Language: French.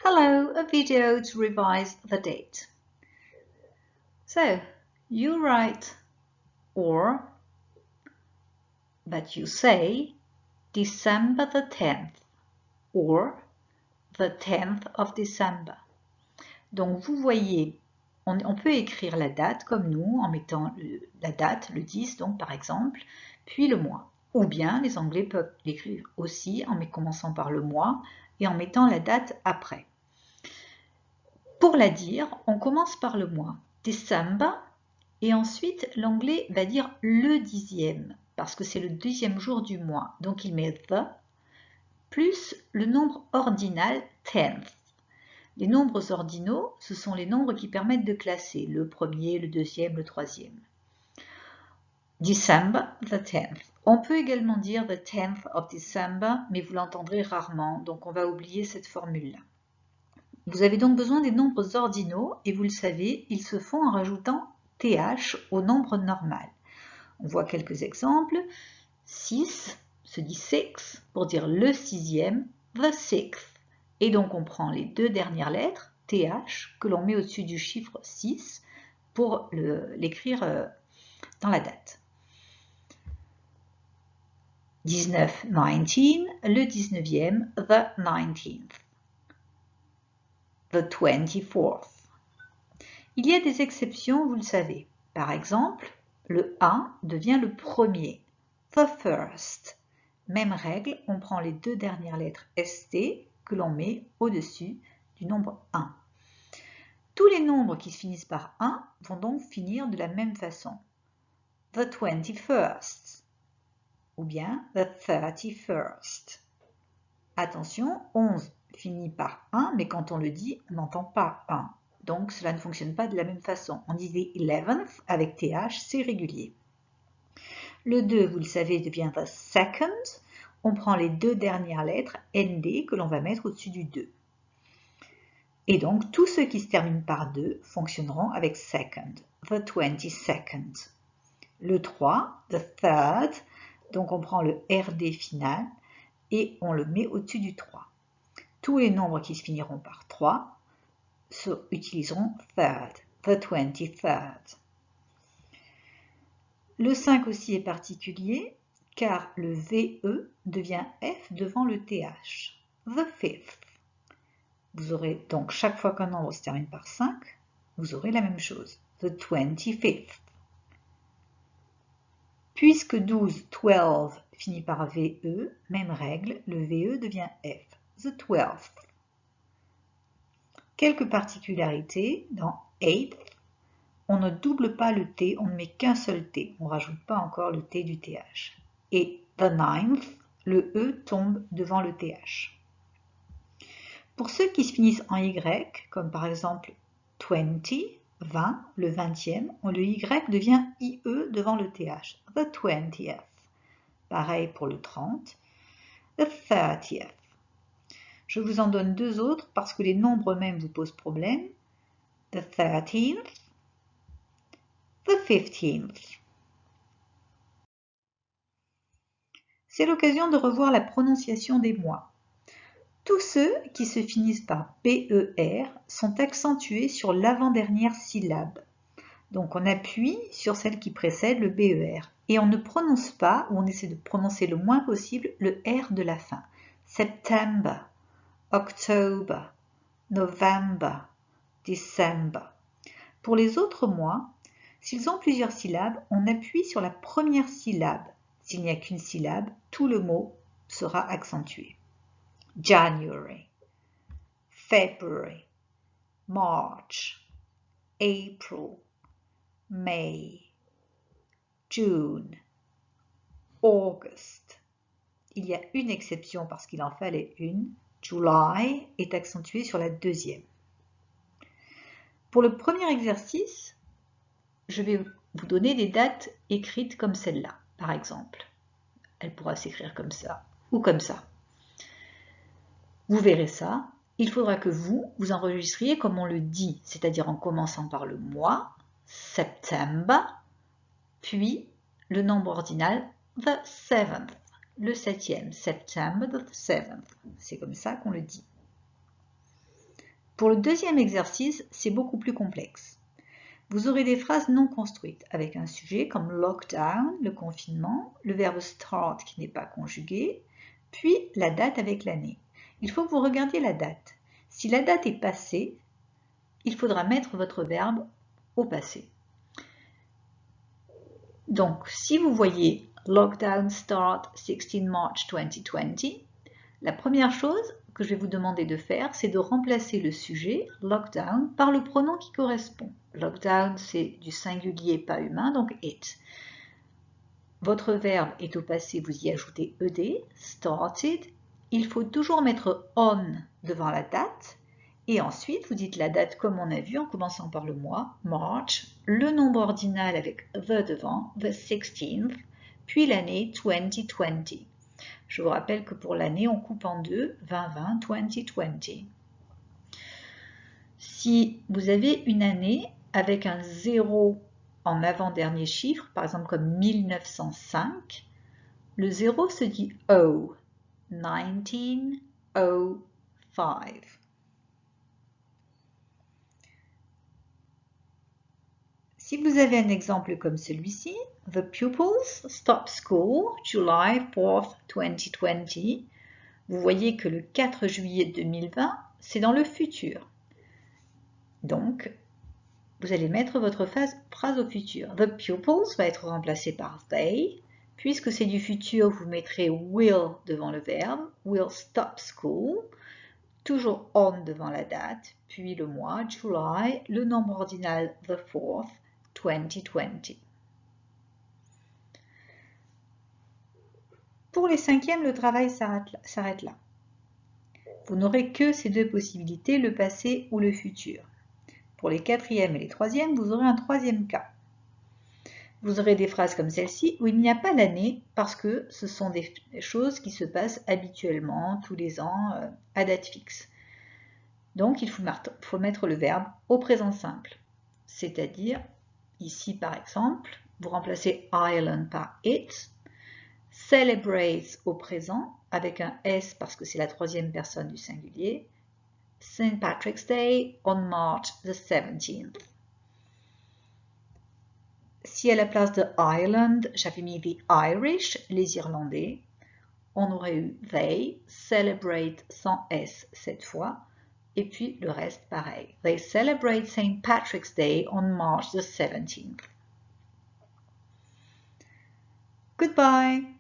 Hello, a video to revise the date. So, you write or that you say December the 10th or the 10th of December. Donc vous voyez, on peut écrire la date comme nous en mettant la date, le 10 donc par exemple, puis le mois. Ou bien les Anglais peuvent l'écrire aussi en commençant par le mois et en mettant la date après. Pour la dire, on commence par le mois December et ensuite l'anglais va dire le 10e parce que c'est le 10e jour du mois. Donc il met the plus le nombre ordinal 10th. Les nombres ordinaux, ce sont les nombres qui permettent de classer le premier, le deuxième, le troisième. December, the 10th. On peut également dire the 10th of December, mais vous l'entendrez rarement, donc on va oublier cette formule-là. Vous avez donc besoin des nombres ordinaux et vous le savez, ils se font en rajoutant th au nombre normal. On voit quelques exemples. 6 se dit six pour dire le sixième, the sixth. Et donc on prend les deux dernières lettres, th, que l'on met au-dessus du chiffre 6 pour l'écrire dans la date. 19, 19, le 19e, the 19th. The 24th. Il y a des exceptions, vous le savez. Par exemple, le 1 devient le premier, the first. Même règle, on prend les deux dernières lettres ST que l'on met au-dessus du nombre 1. Tous les nombres qui se finissent par 1 vont donc finir de la même façon. The 21st ou bien the 31st. Attention, 11 finit par 1, mais quand on le dit, on n'entend pas 1. Donc cela ne fonctionne pas de la même façon. On disait 11th avec TH, c'est régulier. Le 2, vous le savez, devient the second. On prend les deux dernières lettres ND que l'on va mettre au-dessus du 2. Et donc tous ceux qui se terminent par 2 fonctionneront avec second, the 22nd. Le 3, the third, donc on prend le RD final et on le met au-dessus du 3. Tous les nombres qui se finiront par 3 utiliseront third, the 23rd. Le 5 aussi est particulier car le VE devient F devant le TH, the fifth. Vous aurez donc chaque fois qu'un nombre se termine par 5, vous aurez la même chose, the 25th. Puisque 12, 12 finit par VE, même règle, le VE devient F, the 12th. Quelques particularités, dans 8th, on ne double pas le T, on ne met qu'un seul T, on ne rajoute pas encore le T du TH. Et the 9th, le E tombe devant le TH. Pour ceux qui se finissent en Y, comme par exemple 20, 20, le 20e, le Y devient IE devant le TH, the 20th. Pareil pour le 30, the 30th. Je vous en donne deux autres parce que les nombres eux-mêmes vous posent problème. The 13th, the 15th. C'est l'occasion de revoir la prononciation des mois. Tous ceux qui se finissent par BER sont accentués sur l'avant-dernière syllabe. Donc on appuie sur celle qui précède le BER et on ne prononce pas, ou on essaie de prononcer le moins possible, le R de la fin. September, October, November, December. Pour les autres mois, s'ils ont plusieurs syllabes, on appuie sur la première syllabe. S'il n'y a qu'une syllabe, tout le mot sera accentué. January, February, March, April, May, June, August. Il y a une exception parce qu'il en fallait une. July est accentué sur la deuxième. Pour le premier exercice, je vais vous donner des dates écrites comme celle-là, par exemple. Elle pourra s'écrire comme ça ou comme ça. Vous verrez ça. Il faudra que vous enregistriez comme on le dit, c'est-à-dire en commençant par le mois, September, puis le nombre ordinal, the 7th, le 7e, September the 7th. C'est comme ça qu'on le dit. Pour le deuxième exercice, c'est beaucoup plus complexe. Vous aurez des phrases non construites avec un sujet comme lockdown, le confinement, le verbe start qui n'est pas conjugué, puis la date avec l'année. Il faut que vous regardiez la date. Si la date est passée, il faudra mettre votre verbe au passé. Donc, si vous voyez lockdown start 16 March 2020, la première chose que je vais vous demander de faire, c'est de remplacer le sujet lockdown par le pronom qui correspond. Lockdown, c'est du singulier pas humain, donc it. Votre verbe est au passé, vous y ajoutez ed, started. Il faut toujours mettre on devant la date. Et ensuite, vous dites la date comme on a vu en commençant par le mois, March, le nombre ordinal avec the devant, the 16th, puis l'année 2020. Je vous rappelle que pour l'année, on coupe en deux, 2020, 2020. Si vous avez une année avec un 0 en avant-dernier chiffre, par exemple comme 1905, le 0 se dit O, 1905. Si vous avez un exemple comme celui-ci, The pupils stop school July 4th, 2020. Vous voyez que le 4 juillet 2020, c'est dans le futur. Donc, vous allez mettre votre phrase au futur. The pupils va être remplacé par they. Puisque c'est du futur, vous mettrez will devant le verbe. Will stop school. Toujours on devant la date. Puis le mois, July. Le nombre ordinal, the 4th, 2020. Pour les cinquièmes, le travail s'arrête là. Vous n'aurez que ces deux possibilités, le passé ou le futur. Pour les quatrièmes et les troisièmes, vous aurez un troisième cas. Vous aurez des phrases comme celle-ci où il n'y a pas l'année parce que ce sont des choses qui se passent habituellement tous les ans à date fixe. Donc il faut mettre le verbe au présent simple. C'est-à-dire, ici par exemple, vous remplacez Ireland par it, celebrates au présent avec un S parce que c'est la troisième personne du singulier, St. Patrick's Day on March the 17th. Si à la place de Ireland, j'avais mis the Irish, les Irlandais, on aurait eu they celebrate sans S cette fois, et puis le reste pareil. They celebrate St. Patrick's Day on March the 17th. Goodbye!